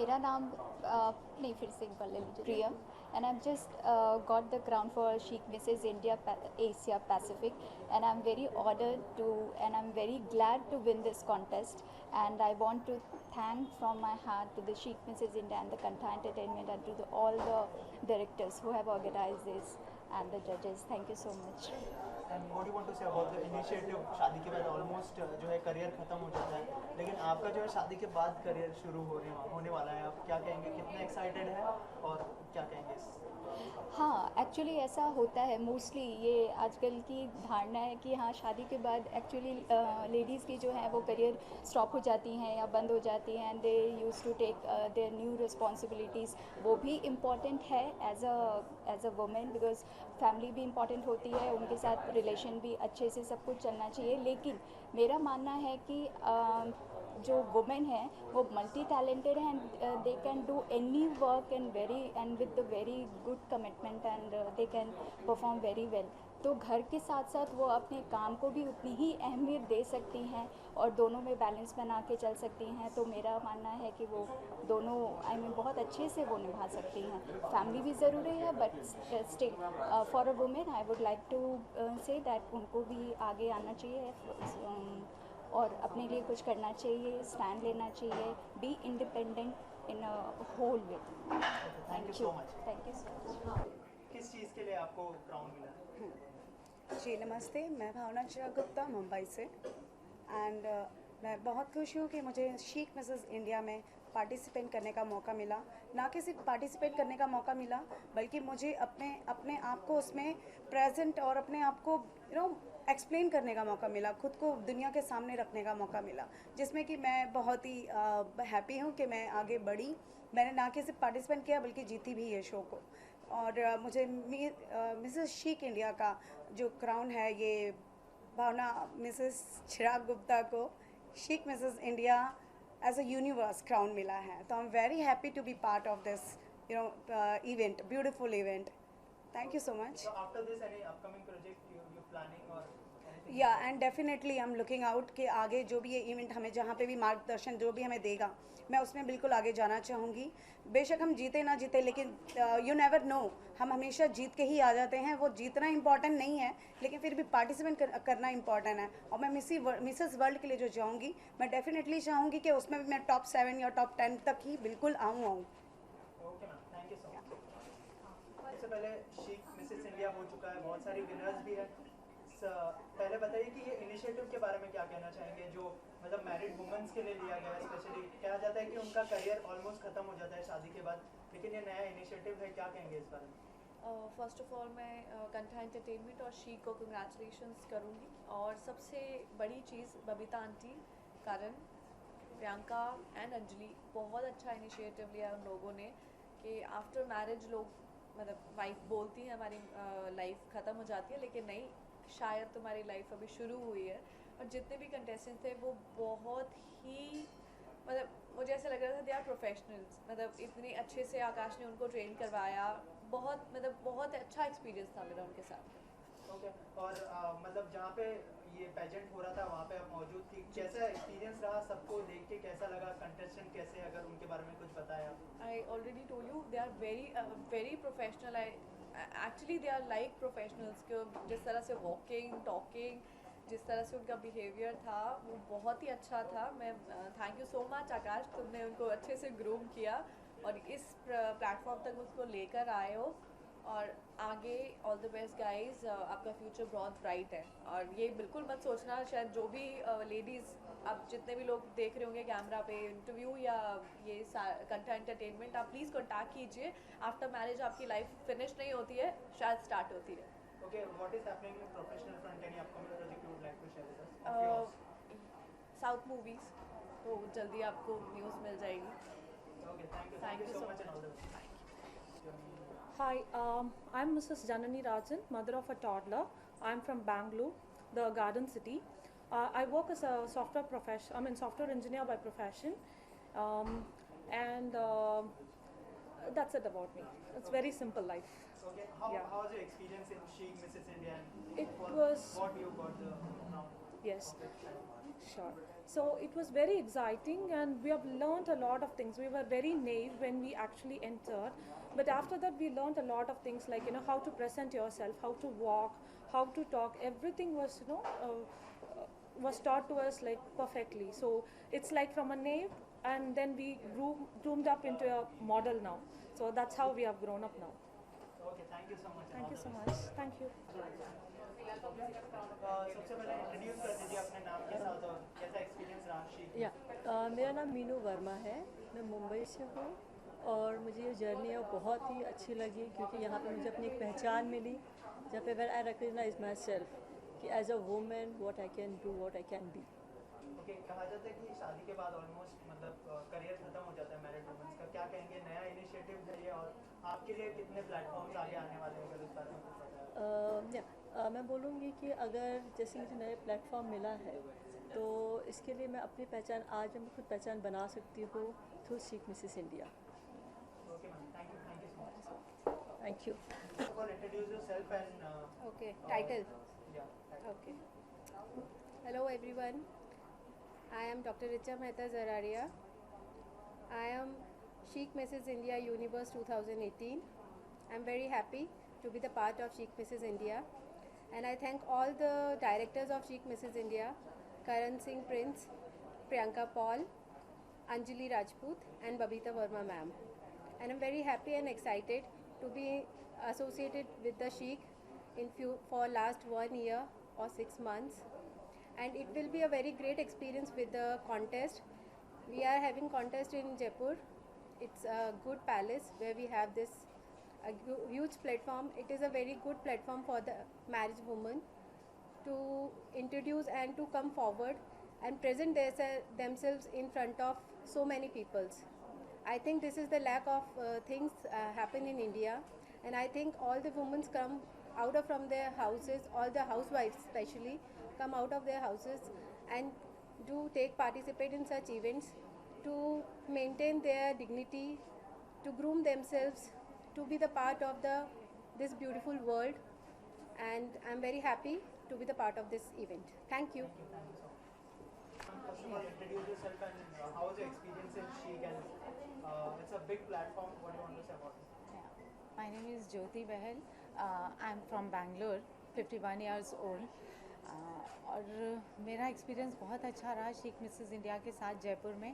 मेरा नाम नहीं, फिर से एक बार ले लीजिए। प्रियम, and I've just got the crown for Chic Mrs. India Asia Pacific, and I'm very honored to, and I'm very glad to win this contest. And I want to thank from my heart to the Chic Mrs. India and the Kantha Entertainment and to all the directors who have organized this and the judges. Thank you so much. And what you want to say about the initiative? शादी के बाद almost जो है career खत्म हो जाता है, लेकिन आपका जो है शादी के बाद करियर शुरू होने वाला है। आप क्या कहेंगे, कितने एक्साइटेड है और क्या कहेंगे इस? हाँ, एक्चुअली ऐसा होता है मोस्टली। ये आजकल की धारणा है कि हाँ, शादी के बाद एक्चुअली लेडीज़ की जो है वो करियर स्टॉप हो जाती हैं या बंद हो जाती हैं, and they use to take their new responsibilities. वो भी इम्पॉर्टेंट है as a women, because family भी इम्पॉर्टेंट होती है, उनके साथ रिलेशन भी अच्छे से सब कुछ चलना चाहिए। लेकिन मेरा मानना है कि जो वुमेन है वो मल्टी टैलेंटेड हैं, and they can do any work and with the very good commitment, and they can perform very well. तो घर के साथ साथ वो अपने काम को भी उतनी ही अहमियत दे सकती हैं और दोनों में बैलेंस बना के चल सकती हैं। तो मेरा मानना है कि वो दोनों बहुत अच्छे से वो निभा सकती हैं। फैमिली भी ज़रूरी है, but still for a women I would like to say that उनको भी आगे आना चाहिए और अपने लिए कुछ करना चाहिए, स्टैंड लेना चाहिए, be independent in a whole way. Thank you so much. Thank you so much. किस चीज़ के लिए आपको क्राउन मिला? जी नमस्ते, मैं भावना चिराग गुप्ता मुंबई से। एंड मैं बहुत खुश हूँ कि मुझे शीक मिसेस इंडिया में पार्टिसिपेट करने का मौका मिला। ना कि सिर्फ पार्टिसिपेट करने का मौका मिला, बल्कि मुझे अपने अपने आप को उसमें प्रेजेंट और अपने आप को एक्सप्लेन करने का मौका मिला, खुद को दुनिया के सामने रखने का मौका मिला, जिसमें कि मैं बहुत ही हैप्पी हूँ कि मैं आगे बढ़ी। मैंने ना कि सिर्फ पार्टिसिपेट किया बल्कि जीती भी ये शो को। और मुझे मिसेस शीक इंडिया का जो क्राउन है, ये भावना मिसेस चिराग गुप्ता को शीक Mrs India as a universe crown मिला है। तो I am very happy to be part of this event, beautiful event. Thank you so much. So after this, any upcoming project you planning or anything? या and definitely I am looking out कि आगे जो भी ये event हमें, जहाँ पे भी मार्गदर्शन जो भी हमें देगा, मैं उसमें बिल्कुल आगे जाना चाहूँगी। बेशक हम जीते ना जीते, लेकिन यू नेवर नो, हम हमेशा जीत के ही आ जाते हैं। वो जीतना इंपॉर्टेंट नहीं है, लेकिन फिर भी पार्टिसिपेट करना इंपॉर्टेंट है। और मैं मिसेस वर्ल्ड के लिए जो जाऊँगी, मैं डेफिनेटली चाहूँगी कि उसमें भी मैं टॉप 7 या टॉप 10 तक ही बिल्कुल आऊँ। Okay ma'am, thank you so much. इससे पहले शीक मिसेस इंडिया हो चुका है, बहुत सारी विनर्स भी है। पहले बताइए कि ये इनिशिएटिव के बारे में क्या कहना चाहेंगे, जो मतलब मैरिड वुमेन्स के लिए लिया गया है। स्पेशली कहा जाता है कि उनका करियर ऑलमोस्ट खत्म हो जाता है शादी के बाद, लेकिन ये नया इनिशिएटिव है, क्या कहेंगे इस बारे में? फ़र्स्ट ऑफ़ ऑल मैं कंठा एंटरटेनमेंट और शी को कंग्रेचुलेशंस करूँगी। और सबसे बड़ी चीज़ बबीता आंटी, करण, प्रियंका एंड अंजलि, बहुत अच्छा इनिशिएटिव लिया उन लोगों ने कि आफ्टर मैरिज लोग, मतलब वाइफ बोलती है हमारी लाइफ ख़त्म हो जाती है, लेकिन नहीं, शायद तुम्हारी लाइफ अभी शुरू हुई है। और जितने भी कंटेस्टेंट थे वो बहुत ही, मतलब मुझे ऐसा लग रहा था दे आर प्रोफेशनल्स। मतलब इतनी अच्छे से आकाश ने उनको ट्रेन करवाया, बहुत अच्छा एक्सपीरियंस था मेरा उनके साथ। ओके और मतलब जहाँ पे ये पेजेंट हो रहा था वहाँ पे आप मौजूद थी, कैसा एक्सपीरियंस रहा? सबको देख के कैसा लगा? कंटेस्टेंट कैसे, अगर उनके बारे में कुछ बताया? I already told you they are very professional. Actually they are like professionals. के जिस तरह से वॉकिंग, टॉकिंग, जिस तरह से उनका बिहेवियर था वो बहुत ही अच्छा था। मैं थैंक यू सो मच आकाश, तुमने उनको अच्छे से ग्रूम किया और इस प्लेटफॉर्म तक उसको लेकर आए हो। और आगे ऑल द बेस्ट गाइज, आपका फ्यूचर बहुत ब्राइट है। और ये बिल्कुल मत सोचना, शायद जो भी लेडीज़, आप जितने भी लोग देख रहे होंगे कैमरा पे इंटरव्यू या ये कंठा एंटरटेनमेंट, आप प्लीज़ कॉन्टैक्ट कीजिए। आफ्टर मैरिज आपकी लाइफ फिनिश नहीं होती है, शायद स्टार्ट होती है। Okay, what is happening in professional front? Any upcoming project you would like to share with us? Of yours? South movies, तो जल्दी आपको न्यूज़ मिल जाएगी। Okay, thank you so much and all the best. Hi, I'm Mrs. Janani Rajan, mother of a toddler. I'm from Bangalore, the Garden City. I work as a software engineer by profession, and that's it about me. It's very simple life. Okay, Yeah. how was your experience in Chic Mrs. India? And It for was- what you got the crown? Yes. of it? Sure. So it was very exciting, and we have learned a lot of things. We were very naive when we actually entered, but after that, we learned a lot of things like how to present yourself, how to walk, how to talk. Everything was was taught to us like perfectly. So it's like from a naive, and then we groomed up into a model now. So that's how we have grown up now. Okay thank you so much Thank you so much. Thank you. सबसे पहले introduce कर दीजिए अपने नाम के साथ और कैसा एक्सपीरियंस रहा शीख या मेरा नाम मीनू वर्मा है, मैं मुंबई से हूँ और मुझे ये जर्नी है बहुत ही अच्छी लगी क्योंकि यहाँ पे मुझे अपनी एक पहचान मिली जहाँ पे where I recognise myself कि as a women what I can do, what I can be. Okay कहा जाता है कि शादी के बाद ऑलमोस्ट मतलब करियर खत्म हो जाता है मैरिड वुमेन्स का, क्या कहेंगे नया इनिशिएटिव है ये और आपके लिए कितने प्लेटफॉर्म्स आगे आने वाले हैं अगर इस बारे में कुछ पता है? मैं बोलूँगी कि अगर जैसे मुझे नए प्लेटफॉर्म मिला है तो इसके लिए मैं अपनी पहचान आज मैं खुद पहचान बना सकती हूँ through Sikh Mrs India. Okay ma'am thank you so much. Thank you. First of all, introduce yourself and Okay, title. yeah. Okay. Hello everyone. I am Dr. Richa Mehta Zararia. I am Chic Mrs. India Universe 2018. I'm very happy to be the part of Chic Mrs. India. And I thank all the directors of Chic Mrs. India, Karan Singh Prince, Priyanka Paul, Anjali Rajput and Babita Verma ma'am. And I'm very happy and excited to be associated with the Chic for last 1 year or 6 months. And it will be a very great experience with the contest. We are having contest in Jaipur. It's a good palace where we have this huge platform. It is a very good platform for the married woman to introduce and to come forward and present themselves in front of so many peoples. I think this is the lack of things happen in India, and I think all the women come out of from their houses, all the housewives especially come out of their houses and do participate in such events to maintain their dignity, to groom themselves, to be the part of this beautiful world, and I'm very happy to be the part of this event. Thank you. First of all, introduce yourself and how was your experience in Chic and it's a big platform. What do you want to say about it? My name is Jyoti Bahal. I'm from Bangalore, 51 years old. और मेरा experience बहुत अच्छा रहा chic Mrs India के साथ जयपुर में।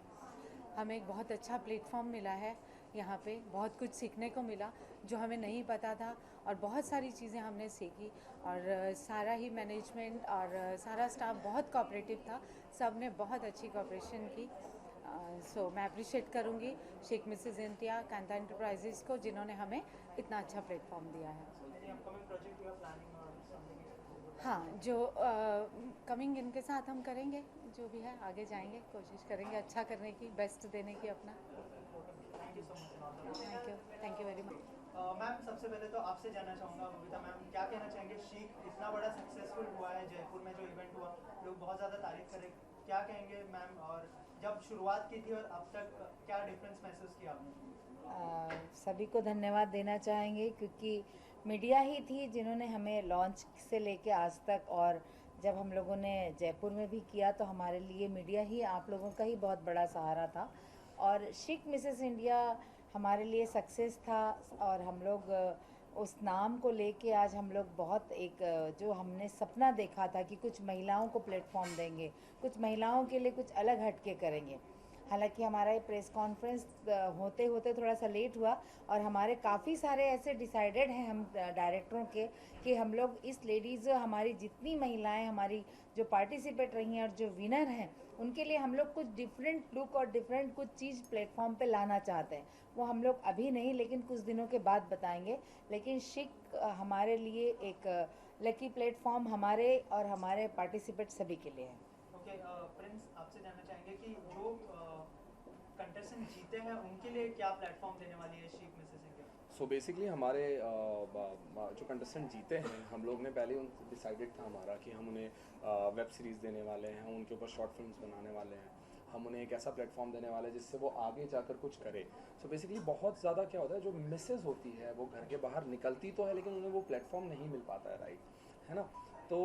हमें एक बहुत अच्छा प्लेटफॉर्म मिला है, यहाँ पे बहुत कुछ सीखने को मिला जो हमें नहीं पता था और बहुत सारी चीज़ें हमने सीखी और सारा ही मैनेजमेंट और सारा स्टाफ बहुत कोऑपरेटिव था, सब ने बहुत अच्छी कोऑपरेशन की। सो मैं अप्रिशिएट करूँगी chic Mrs India Kanta enterprises को जिन्होंने हमें इतना अच्छा प्लेटफॉर्म दिया है। हाँ, जो कमिंग इनके साथ हम करेंगे, जो भी है आगे जाएंगे, कोशिश करेंगे अच्छा करने की, बेस्ट देने की अपना। Thank you very much. Ma'am सबसे पहले तो आपसे जानना चाहूँगा बबीता मैम, क्या कहना चाहेंगे शीक इतना बड़ा सक्सेसफुल हुआ है जयपुर में, जो इवेंट हुआ लोग बहुत ज़्यादा तारीफ करें, क्या कहेंगे मैम? और जब शुरुआत की थी और अब तक क्या डिफरेंस महसूस किया आपने? सभी को धन्यवाद देना चाहेंगे क्योंकि मीडिया ही थी जिन्होंने हमें लॉन्च से लेके आज तक, और जब हम लोगों ने जयपुर में भी किया तो हमारे लिए मीडिया ही, आप लोगों का ही बहुत बड़ा सहारा था। और शीक मिसेस इंडिया हमारे लिए सक्सेस था और हम लोग उस नाम को लेके आज हम लोग बहुत एक जो हमने सपना देखा था कि कुछ महिलाओं को प्लेटफॉर्म देंगे, कुछ महिलाओं के लिए कुछ अलग हटके करेंगे। हालांकि हमारा ये प्रेस कॉन्फ्रेंस होते होते थोड़ा सा लेट हुआ और हमारे काफ़ी सारे ऐसे डिसाइडेड हैं हम डायरेक्टरों के कि हम लोग इस लेडीज़, हमारी जितनी महिलाएं हमारी जो पार्टिसिपेट रही हैं और जो विनर हैं उनके लिए हम लोग कुछ डिफरेंट लुक और डिफरेंट कुछ चीज़ प्लेटफॉर्म पे लाना चाहते हैं। वो हम लोग अभी नहीं लेकिन कुछ दिनों के बाद बताएंगे। लेकिन शिक हमारे लिए एक लकी प्लेटफॉर्म हमारे और हमारे पार्टिसिपेट सभी के लिए है। ओके प्रिंस, आपसे जानना चाहेंगे कि जो कंटेस्टेंट जीते हैं उनके लिए क्या प्लेटफॉर्म देने वाली है chic Mrs India? So basically हमारे जो कंटेस्टेंट जीते हैं, हम लोग ने पहले उन डिसाइडेड था हमारा कि हम उन्हें वेब सीरीज़ देने वाले हैं, हम उनके ऊपर शॉर्ट फिल्म्स बनाने वाले हैं, हम उन्हें एक ऐसा प्लेटफॉर्म देने वाले हैं जिससे वो आगे जाकर कुछ करे। सो बेसिकली बहुत ज़्यादा क्या होता है, जो मिसेस होती है वो घर के बाहर निकलती तो है लेकिन उन्हें वो प्लेटफॉर्म नहीं मिल पाता है, राइट है ना। तो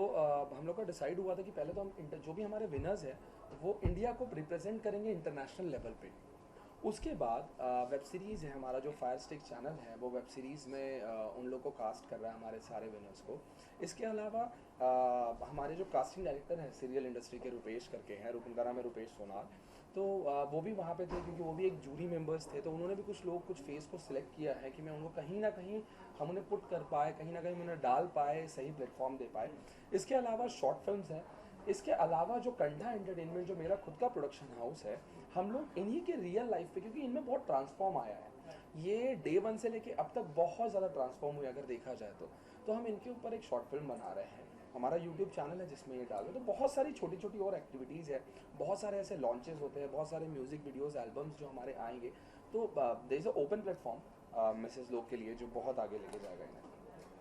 हम लोग का डिसाइड हुआ था कि पहले तो हम जो भी हमारे विनर्स हैं वो इंडिया को रिप्रेजेंट करेंगे इंटरनेशनल लेवल पे। उसके बाद वेब सीरीज़ है हमारा जो फायर स्टिक चैनल है, वो वेब सीरीज़ में उन लोग को कास्ट कर रहा है, हमारे सारे विनर्स को। इसके अलावा हमारे जो कास्टिंग डायरेक्टर हैं सीरियल इंडस्ट्री के, रुपेश करके हैं, उनका नाम है रुपेश सोनार, तो वो भी वहाँ पे थे क्योंकि वो भी एक जूरी मेंबर्स थे। तो उन्होंने भी कुछ फेस को सिलेक्ट किया है कि मैं उनको कहीं ना कहीं हम उन्हें पुट कर पाए, कहीं ना कहीं उन्हें डाल पाए, सही प्लेटफॉर्म दे पाए। इसके अलावा शॉर्ट फिल्म्स हैं, इसके अलावा जो कंधा एंटरटेनमेंट जो मेरा खुद का प्रोडक्शन हाउस है, हम लोग इन्हीं के रियल लाइफ पे, क्योंकि इनमें बहुत ट्रांसफॉर्म आया है, ये डे 1 से लेके अब तक बहुत ज़्यादा ट्रांसफॉर्म हुए अगर देखा जाए तो हम इनके ऊपर एक शॉर्ट फिल्म बना रहे हैं। हमारा यूट्यूब चैनल है जिसमें ये डाल रहे, तो बहुत सारी छोटी छोटी और एक्टिविटीज़ है, बहुत सारे ऐसे लॉन्चेस होते हैं, बहुत सारे म्यूज़िक वीडियोज़, एल्बम्स जो हमारे आएंगे। तो there is a open platform Mrs लोग के लिए जो बहुत आगे लेके जाएगा इन्हें।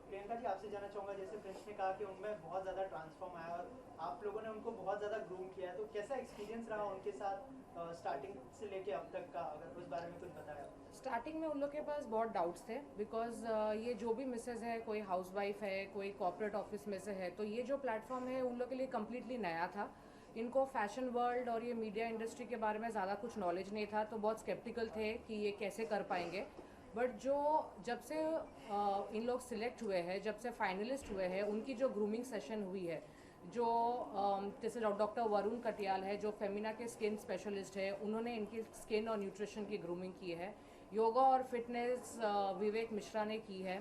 प्रियंका जी, आपसे जानना चाहूँगा, जैसे प्रिंस ने कहा कि उनमें बहुत ज़्यादा ट्रांसफॉर्म आया और आप लोगों ने उनको बहुत ज़्यादा ग्रूम किया, तो कैसा एक्सपीरियंस रहा उनके साथ स्टार्टिंग से लेके अब तक का, अगर उस बारे में कुछ बताया? स्टार्टिंग में उन लोग के पास बहुत डाउट्स थे बिकॉज ये जो भी मिसेज है, कोई हाउसवाइफ है, कोई कॉर्पोरेट ऑफिस में से है, तो ये जो प्लेटफॉर्म है उन लोग के लिए कम्प्लीटली नया था। इनको फैशन वर्ल्ड और ये मीडिया इंडस्ट्री के बारे में ज़्यादा कुछ नॉलेज नहीं था, तो बहुत स्केप्टिकल थे कि ये कैसे कर पाएंगे। बट जब से इन लोग सिलेक्ट हुए हैं, जब से फाइनलिस्ट हुए हैं, उनकी जो ग्रूमिंग सेशन हुई है, जो जैसे डॉक्टर वरुण कटियाल है जो फेमिना के स्किन स्पेशलिस्ट है, उन्होंने इनकी स्किन और न्यूट्रिशन की ग्रूमिंग की है। योगा और फिटनेस विवेक मिश्रा ने की है।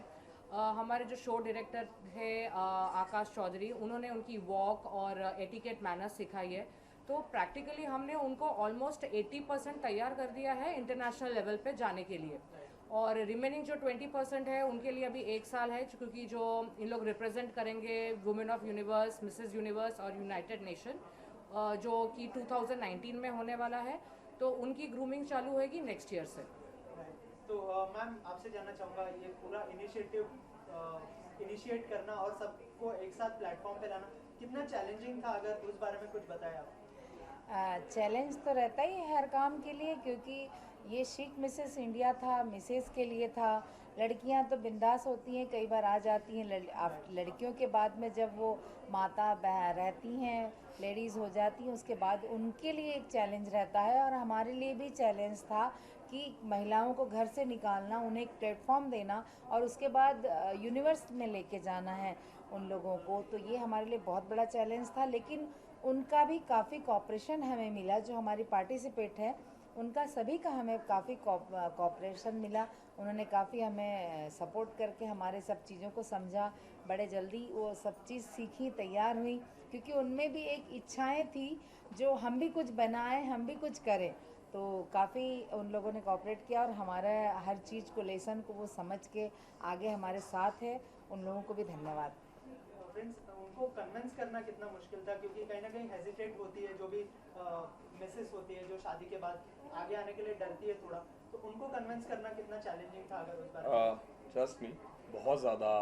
हमारे जो शो डायरेक्टर है आकाश चौधरी, उन्होंने उनकी वॉक और एटिकेट मैनर्स सिखाई है। तो प्रैक्टिकली हमने उनको ऑलमोस्ट 80% तैयार कर दिया है इंटरनेशनल लेवल पे जाने के लिए, और रिमेनिंग जो 20% है उनके लिए अभी 1 साल है, क्योंकि जो इन लोग रिप्रेजेंट करेंगे women of universe, Mrs universe और यूनाइटेड नेशन, जो कि 2019 में होने वाला है, तो उनकी ग्रूमिंग चालू होगी नेक्स्ट ईयर से। तो मैम, आपसे जानना चाहूँगा, ये पूरा इनिशिएट करना और सबको एक साथ प्लेटफॉर्म पे लाना कितना चैलेंजिंग था, अगर उस बारे में कुछ बताया आप? चैलेंज तो रहता ही है हर काम के लिए, क्योंकि ये शिक मिसेस इंडिया था, मिसेस के लिए था। लड़कियां तो बिंदास होती हैं, कई बार आ जाती हैं, लड़कियों के बाद में जब वो माता रहती हैं, लेडीज़ हो जाती हैं, उसके बाद उनके लिए एक चैलेंज रहता है। और हमारे लिए भी चैलेंज था कि महिलाओं को घर से निकालना, उन्हें एक प्लेटफॉर्म देना और उसके बाद यूनिवर्स में लेके जाना है उन लोगों को। तो ये हमारे लिए बहुत बड़ा चैलेंज था, लेकिन उनका भी काफ़ी कॉपरेशन हमें मिला। जो हमारी पार्टिसिपेट है उनका सभी का हमें काफ़ी कॉपरेशन मिला। उन्होंने काफ़ी हमें सपोर्ट करके हमारे सब चीज़ों को समझा, बड़े जल्दी वो सब चीज़ सीखी, तैयार हुई, क्योंकि उनमें भी एक इच्छाएं थी जो हम भी कुछ बनाएं, हम भी कुछ करें। तो काफ़ी उन लोगों ने कोऑपरेट किया और हमारा हर चीज़ को, लेसन को वो समझ के आगे हमारे साथ है। उन लोगों को भी धन्यवाद। फ्रेंड्स, उनको कन्विंस करना कितना मुश्किल था, क्योंकि कहीं ना कहीं हेजिटेट होती है, जो भी मिसेस होती है, जो शादी के बाद आगे आने के लिए डरती है थोड़ा, तो उनको कन्विंस करना कितना चैलेंजिंग था, अगर उस बारे में? ट्रस्ट मी, बहुत ज़्यादा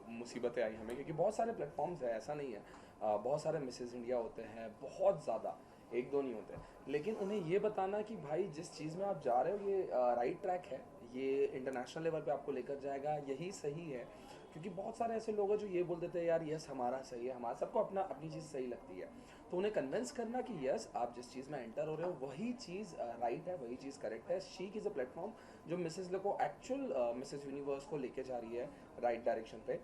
मुसीबतें आई हमें, क्योंकि बहुत सारे प्लेटफॉर्म्स हैं, ऐसा नहीं है। बहुत सारे मिसेस इंडिया होते हैं, बहुत ज़्यादा, 1-2 नहीं होते। लेकिन उन्हें ये बताना कि भाई जिस चीज़ में आप जा रहे हो ये राइट ट्रैक है, ये इंटरनेशनल लेवल पे आपको लेकर जाएगा, यही सही है। क्योंकि बहुत सारे ऐसे लोग हैं जो ये बोल देते हैं यार यस हमारा सही है, हमारा, सबको अपनी चीज़ सही लगती है। तो उन्हें कन्विंस करना कि यस आप जिस चीज़ में एंटर हो रहे हो वही चीज़ राइट है, वही चीज़ करेक्ट है। शीक इज़ अ प्लेटफॉर्म जो मिसेस लोग को एक्चुअल मिसेस यूनिवर्स को लेके जा रही है राइट डायरेक्शन पे।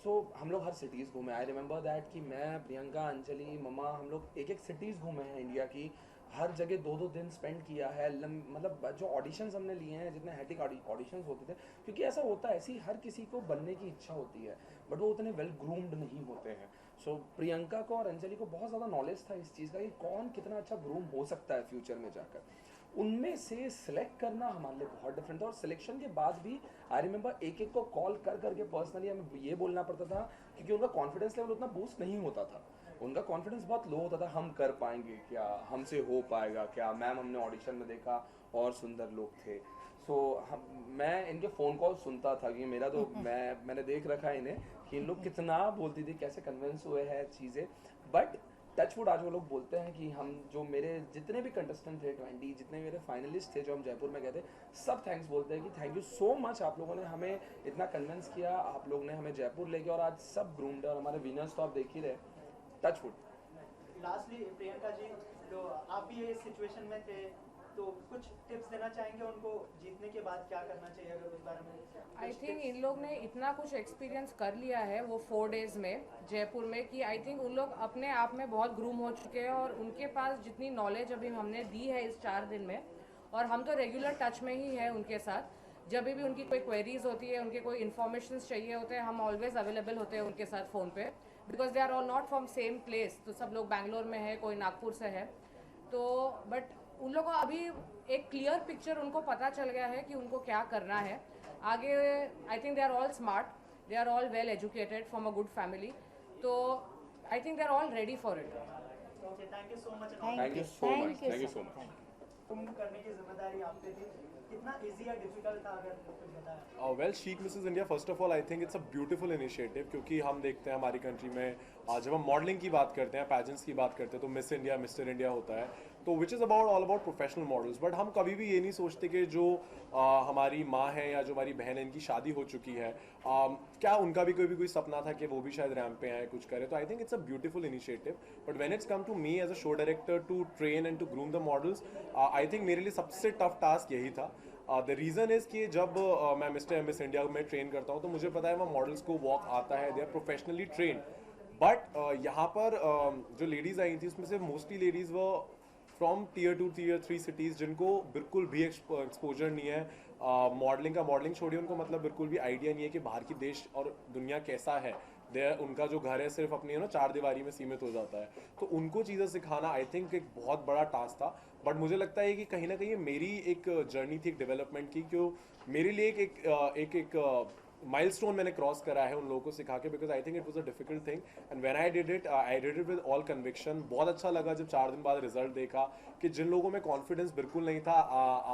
सो हम लोग हर सिटीज़ घूमे। आई रिमेंबर दैट कि मैं, प्रियंका, अंजलि, ममा, हम लोग एक सिटीज़ घूमे हैं इंडिया की, हर जगह 2-2 दिन स्पेंड किया है। मतलब जो ऑडिशंस हमने लिए हैं, जितने हैटिक ऑडिशंस होते थे, क्योंकि ऐसा होता है, ऐसी हर किसी को बनने की इच्छा होती है, बट वो उतने वेल ग्रूम्ड नहीं होते हैं। सो प्रियंका को और अंजलि को बहुत ज़्यादा नॉलेज था इस चीज़ का कि कौन कितना अच्छा ग्रूम हो सकता है फ्यूचर में जाकर। उनमें से सिलेक्ट करना हमारे लिए बहुत डिफरेंट था। और सिलेक्शन के बाद भी आई रिमेंबर एक को कॉल करके पर्सनली हमें ये बोलना पड़ता था, क्योंकि उनका कॉन्फिडेंस लेवल उतना बूस्ट नहीं होता था। उनका कॉन्फिडेंस बहुत लो होता था, हम कर पाएंगे क्या, हमसे हो पाएगा क्या, मैम हमने ऑडिशन में देखा और सुंदर लोग थे। मैं इनके फ़ोन कॉल सुनता था कि मेरा तो मैंने देख रखा है इन्हें कि इन लोग कितना बोलती थी, कैसे कन्विंस हुए हैं चीज़ें। बट टचवुड आज वो लोग बोलते हैं कि हम जो मेरे जितने भी कंटेस्टेंट थे 20 जितने मेरे फाइनलिस्ट थे जो हम जयपुर में गए थे, सब थैंक्स बोलते हैं कि थैंक यू सो मच, आप लोगों ने हमें इतना कन्विंस किया, आप लोग ने हमें जयपुर लेके, और आज सब ग्रूम्ड है और हमारे विनर्स तो आप देख ही रहे। टचवुड। लास्टली प्रियंका जी, तो आप भी ये सिचुएशन में थे, तो कुछ टिप्स देना चाहेंगे उनको जीतने के बाद क्या करना चाहिए, अगर उस बारे में? आई थिंक इन लोग ने इतना कुछ एक्सपीरियंस कर लिया है वो 4 डेज में जयपुर में, कि आई थिंक उन लोग अपने आप में बहुत ग्रूम हो चुके हैं, और उनके पास जितनी नॉलेज अभी हमने दी है इस 4 दिन में, और हम तो रेगुलर टच में ही है उनके साथ, जब भी उनकी कोई क्वेरीज होती है, उनके कोई इन्फॉर्मेशन चाहिए होते हैं, हम ऑलवेज अवेलेबल होते हैं उनके साथ फ़ोन पे, because they are all not from same place. तो सब लोग बैंगलोर में है, कोई नागपुर से है, तो बट उन लोगों को अभी एक क्लियर पिक्चर उनको पता चल गया है कि उनको क्या करना है आगे। I think they are all smart, they are all well educated from a good family, तो I think they are all ready for it. Okay, thank you so much. Thank you so much, thank you so much. तुम करने की जिम्मेदारी आप पे थी, कितना easy या डिफिकल्ट था, अगर कुछ बताया? Well, chic Mrs India, first of all I think it's a beautiful initiative, क्योंकि हम देखते हैं हमारी कंट्री में जब हम मॉडलिंग की बात करते हैं, पैजेंट्स की बात करते हैं, तो मिस इंडिया, मिस्टर इंडिया होता है, तो which is about all about professional models. But हम कभी भी ये नहीं सोचते कि जो हमारी माँ है या जो हमारी बहन है, इनकी शादी हो चुकी है, क्या उनका भी कोई सपना था कि वो भी शायद रैंप पे आए, कुछ करे। तो I think it's a beautiful initiative, but when it's come to me as a show director to train and to groom the models, I think मेरे लिए सबसे टफ टास्क यही था। द रीज़न इज़ कि जब मैं मिस्टर एंड मिस इंडिया में train करता हूँ, तो मुझे पता है वहाँ मॉडल्स को वॉक आता है, they are professionally train. But यहाँ पर जो लेडीज़ आई थी, उसमें से मोस्टली लेडीज़ वो फ्रॉम टीयर 2 टीयर 3 सिटीज़, जिनको बिल्कुल भी एक्सपोजर नहीं है मॉडलिंग का। मॉडलिंग छोड़िए, उनको मतलब बिल्कुल भी आइडिया नहीं है कि बाहर की देश और दुनिया कैसा है। उनका जो घर है सिर्फ अपनी 4 दीवारी में सीमित हो जाता है, तो उनको चीज़ें सिखाना आई थिंक एक बहुत बड़ा टास्क था। बट मुझे लगता है कि कहीं ना कहीं मेरी एक जर्नी थी एक डेवलपमेंट की, क्यों मेरे लिए एक माइलस्टोन मैंने क्रॉस करा है उन लोगों को सिखा के, because I think it was a difficult thing, and when I did it with all conviction. बहुत अच्छा लगा जब 4 दिन बाद रिजल्ट देखा कि जिन लोगों में कॉन्फिडेंस बिल्कुल नहीं था,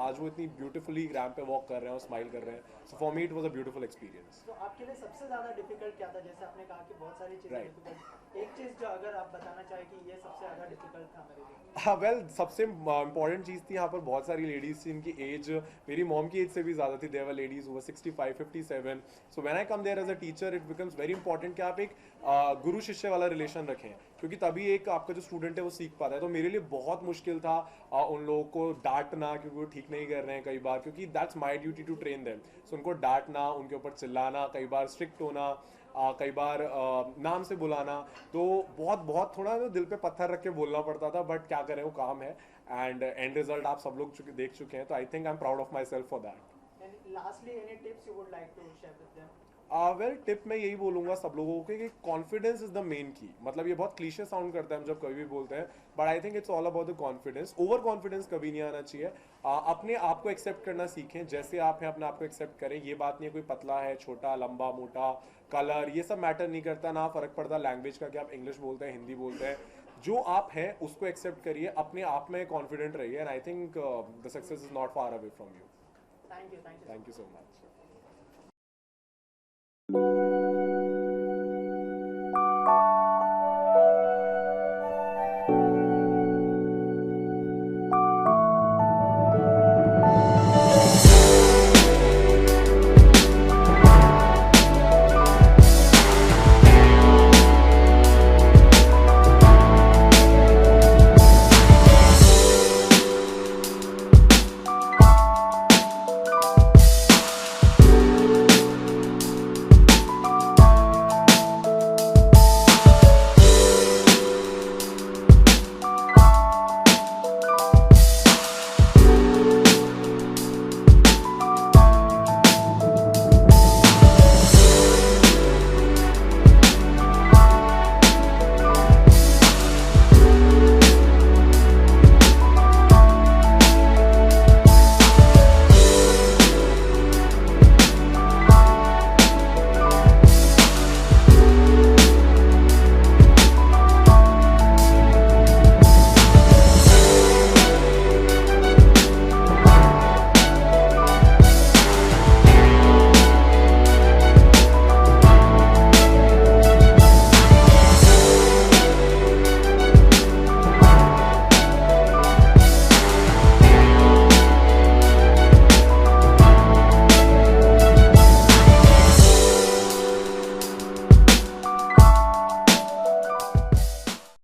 आज वो इतनी ब्यूटीफुली रैंप पे वॉक कर रहे हैं और स्माइल कर रहे हैं। So for me it was a beautiful experience. तो आपके लिए सबसे ज़्यादा डिफिकल्ट क्या था? जैसे आपने कहा कि बहुत सारी चीज़ें डिफिकल्ट, एक चीज़ जो अगर आप बताना चाहें कि ये सबसे ज़्यादा डिफिकल्ट था मेरे लिए? हाँ, वेल, सबसे इंपॉर्टेंट चीज़ थी, यहाँ पर बहुत सारी लेडीज़ थी, इनकी एज मेरी मॉम की एज से भी ज़्यादा थी। देयर वर लेडीज़ हुआ 65, 57। So when I come there as a teacher, it becomes very important कि आप एक गुरु शिष्य वाला रिलेशन रखें, क्योंकि तभी एक आपका जो स्टूडेंट है वो सीख पाता है। तो मेरे लिए बहुत मुश्किल था उन लोगों को डांटना, क्योंकि वो ठीक नहीं कर रहे हैं कई बार, क्योंकि that's my duty to train them. So उनको डांटना, उनके ऊपर चिल्लाना, कई बार स्ट्रिक्ट होना, कई बार नाम से बुलाना, तो बहुत थोड़ा दिल पे पत्थर रख के बोलना पड़ता था। बट क्या करें, वो काम है, एंड एंड रिजल्ट आप सब लोग देख चुके हैं, तो I think I am proud of my self for that. Lastly, any tips you would like to share with them? Well, tip मैं यही बोलूँगा सब लोगों को कि कॉन्फिडेंस इज द मेन की। मतलब ये बहुत क्लीशे साउंड करता है हम जब कभी भी बोलते हैं, but I think it's all about the confidence. Over confidence कभी नहीं आना चाहिए। अपने आप को एक्सेप्ट करना सीखें, जैसे आप हैं अपने आप को एक्सेप्ट करें। ये बात नहीं है कोई पतला है, छोटा, लंबा, मोटा, कलर, ये सब मैटर नहीं करता, ना फ़र्क पड़ता लैंग्वेज का कि आप इंग्लिश बोलते हैं, हिंदी बोलते हैं। जो आप हैं उसको एक्सेप्ट करिए, अपने आप में कॉन्फिडेंट रहिए, and I think the success is not far away from you. Thank you. Thank you so much.